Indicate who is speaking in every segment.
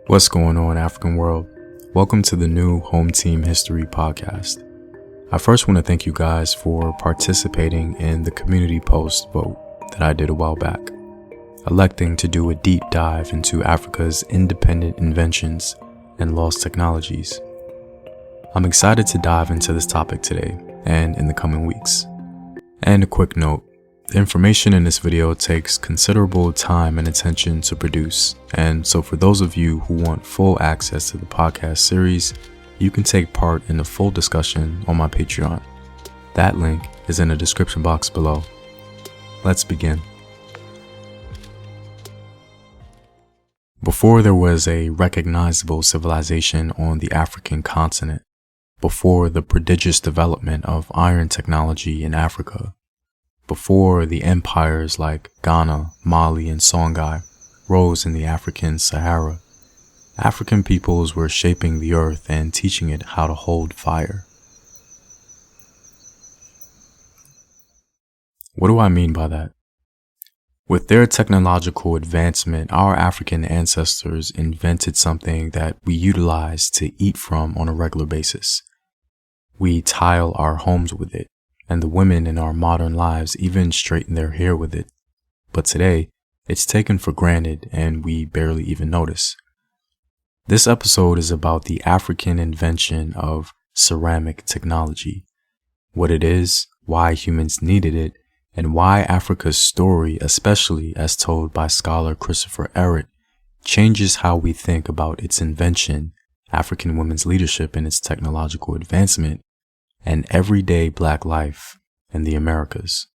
Speaker 1: What's going on, African world? Welcome to the new Home Team History podcast. I first want to thank you guys for participating in the community post vote that I did a while back, electing to do a deep dive into Africa's independent inventions and lost technologies. I'm excited to dive into this topic today and in the coming weeks. And a quick note, the information in this video takes considerable time and attention to produce, and so for those of you who want full access to the podcast series, you can take part in the full discussion on my Patreon. That link is in the description box below. Let's begin. Before there was a recognizable civilization on the African continent, before the prodigious development of iron technology in Africa, before the empires like Ghana, Mali, and Songhai rose in the African Sahara, African peoples were shaping the earth and teaching it how to hold fire. What do I mean by that? With their technological advancement, our African ancestors invented something that we utilize to eat from on a regular basis. We tile our homes with it, and the women in our modern lives even straighten their hair with it. But today, it's taken for granted and we barely even notice. This episode is about the African invention of ceramic technology, what it is, why humans needed it, and why Africa's story, especially as told by scholar Christopher Ehret, changes how we think about its invention, African women's leadership in its technological advancement, and everyday Black life in the Americas.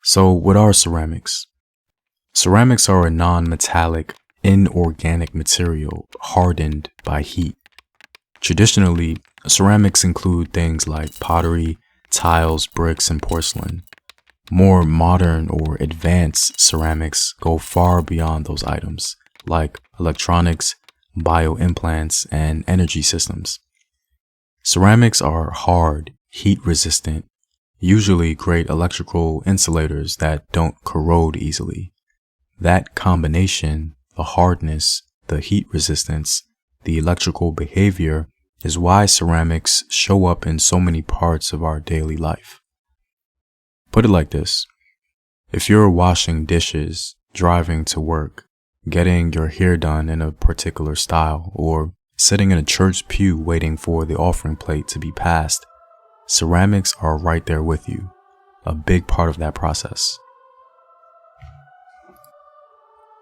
Speaker 1: So what are ceramics? Ceramics are a non-metallic, inorganic material hardened by heat. Traditionally, ceramics include things like pottery, tiles, bricks, and porcelain. More modern or advanced ceramics go far beyond those items, like electronics, bioimplants, and energy systems. Ceramics are hard, heat-resistant, usually great electrical insulators that don't corrode easily. That combination, the hardness, the heat resistance, the electrical behavior, is why ceramics show up in so many parts of our daily life. Put it like this: if you're washing dishes, driving to work, getting your hair done in a particular style, or sitting in a church pew waiting for the offering plate to be passed, ceramics are right there with you, a big part of that process.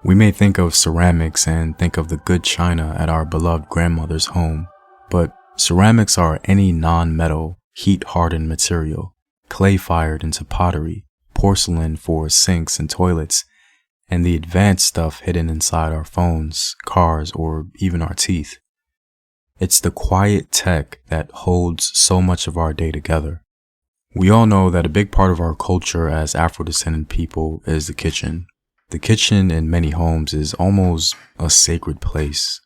Speaker 1: We may think of ceramics and think of the good china at our beloved grandmother's home, but ceramics are any non-metal, heat-hardened material, clay-fired into pottery, porcelain for sinks and toilets, and the advanced stuff hidden inside our phones, cars, or even our teeth. It's the quiet tech that holds so much of our day together. We all know that a big part of our culture as Afro-descendant people is the kitchen. The kitchen in many homes is almost a sacred place.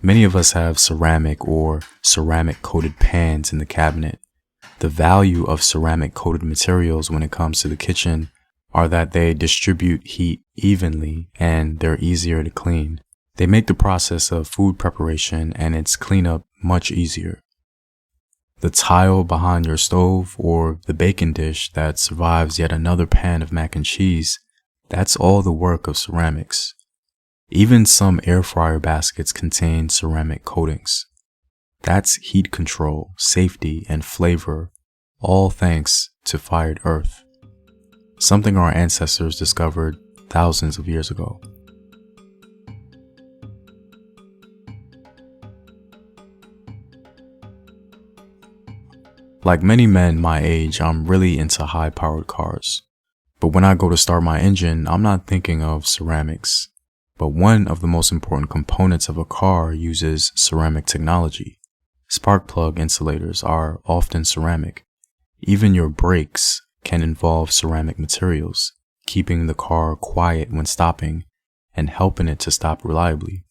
Speaker 1: Many of us have ceramic or ceramic-coated pans in the cabinet. The value of ceramic-coated materials when it comes to the kitchen are that they distribute heat evenly and they're easier to clean. They make the process of food preparation and its cleanup much easier. The tile behind your stove or the baking dish that survives yet another pan of mac and cheese, that's all the work of ceramics. Even some air fryer baskets contain ceramic coatings. That's heat control, safety, and flavor, all thanks to fired earth, something our ancestors discovered thousands of years ago. Like many men my age, I'm really into high-powered cars. But when I go to start my engine, I'm not thinking of ceramics. But one of the most important components of a car uses ceramic technology. Spark plug insulators are often ceramic. Even your brakes can involve ceramic materials, keeping the car quiet when stopping and helping it to stop reliably.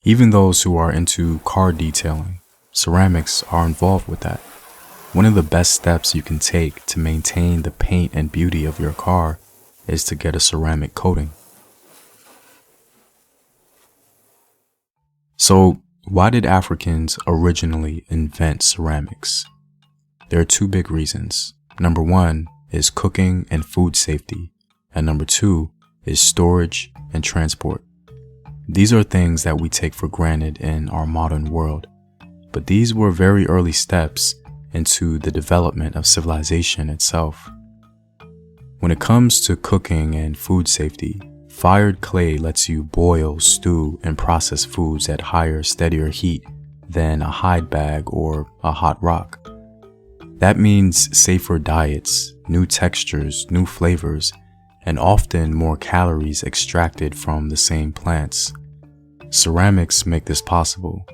Speaker 1: Even those who are into car detailing, ceramics are involved with that. One of the best steps you can take to maintain the paint and beauty of your car is to get a ceramic coating. So, why did Africans originally invent ceramics? There are two big reasons. Number one is cooking and food safety, and number two is storage and transport. These are things that we take for granted in our modern world, but these were very early steps into the development of civilization itself. When it comes to cooking and food safety, fired clay lets you boil, stew, and process foods at higher, steadier heat than a hide bag or a hot rock. That means safer diets, new textures, new flavors, and often more calories extracted from the same plants. Ceramics make this possible.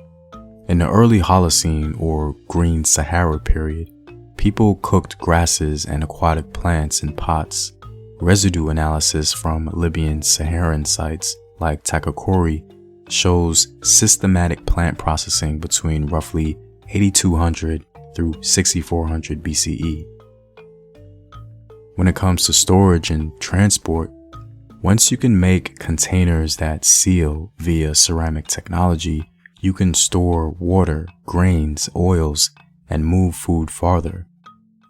Speaker 1: In the early Holocene or Green Sahara period, people cooked grasses and aquatic plants in pots. Residue analysis from Libyan Saharan sites like Takakori shows systematic plant processing between roughly 8200 through 6400 BCE. When it comes to storage and transport, once you can make containers that seal via ceramic technology, you can store water, grains, oils, and move food farther.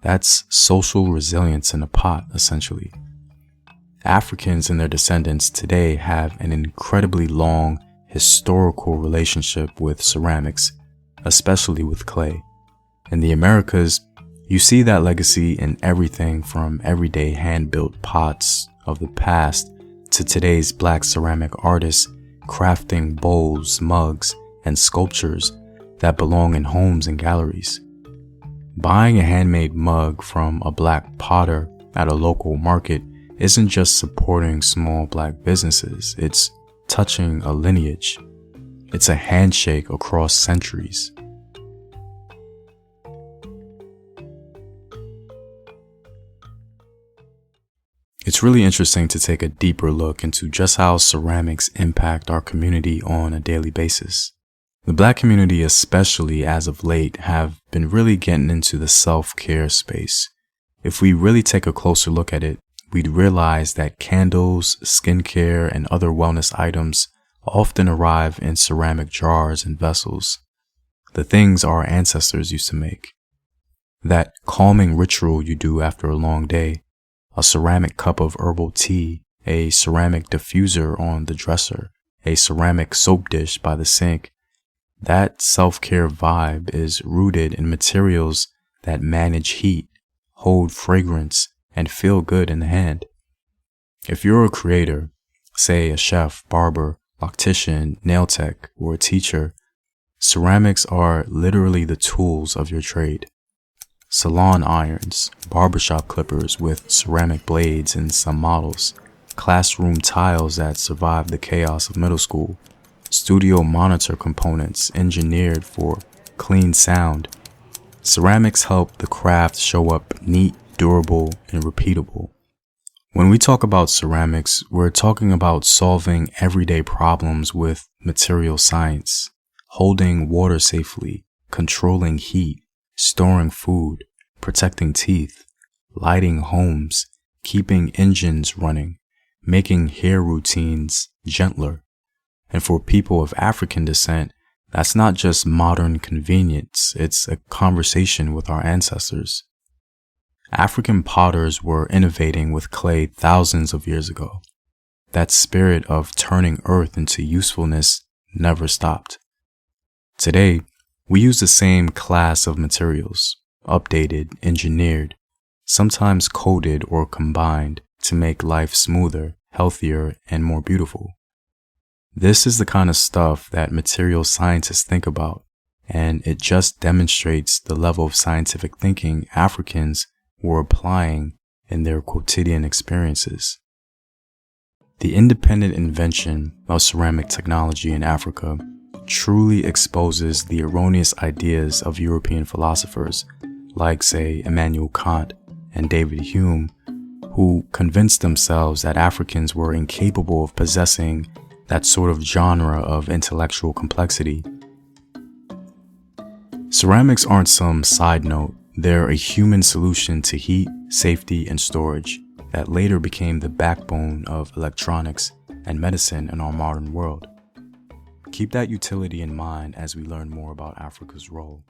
Speaker 1: That's social resilience in a pot, essentially. Africans and their descendants today have an incredibly long historical relationship with ceramics, especially with clay. In the Americas, you see that legacy in everything from everyday hand-built pots of the past to today's Black ceramic artists crafting bowls, mugs, and sculptures that belong in homes and galleries. Buying a handmade mug from a Black potter at a local market isn't just supporting small Black businesses, it's touching a lineage. It's a handshake across centuries. It's really interesting to take a deeper look into just how ceramics impact our community on a daily basis. The Black community, especially as of late, have been really getting into the self-care space. If we really take a closer look at it, we'd realize that candles, skincare, and other wellness items often arrive in ceramic jars and vessels, the things our ancestors used to make. That calming ritual you do after a long day, a ceramic cup of herbal tea, a ceramic diffuser on the dresser, a ceramic soap dish by the sink. That self-care vibe is rooted in materials that manage heat, hold fragrance, and feel good in the hand. If you're a creator, say a chef, barber, loctician, nail tech, or a teacher, ceramics are literally the tools of your trade. Salon irons, barbershop clippers with ceramic blades in some models, classroom tiles that survive the chaos of middle school, studio monitor components engineered for clean sound. Ceramics help the craft show up neat, durable, and repeatable. When we talk about ceramics, we're talking about solving everyday problems with material science, holding water safely, controlling heat, storing food, protecting teeth, lighting homes, keeping engines running, making hair routines gentler. And for people of African descent, that's not just modern convenience, it's a conversation with our ancestors. African potters were innovating with clay thousands of years ago. That spirit of turning earth into usefulness never stopped. Today, we use the same class of materials, updated, engineered, sometimes coated or combined to make life smoother, healthier, and more beautiful. This is the kind of stuff that material scientists think about, and it just demonstrates the level of scientific thinking Africans were applying in their quotidian experiences. The independent invention of ceramic technology in Africa truly exposes the erroneous ideas of European philosophers like, say, Immanuel Kant and David Hume, who convinced themselves that Africans were incapable of possessing that sort of genre of intellectual complexity. Ceramics aren't some side note. They're a human solution to heat, safety, and storage that later became the backbone of electronics and medicine in our modern world. Keep that utility in mind as we learn more about Africa's role.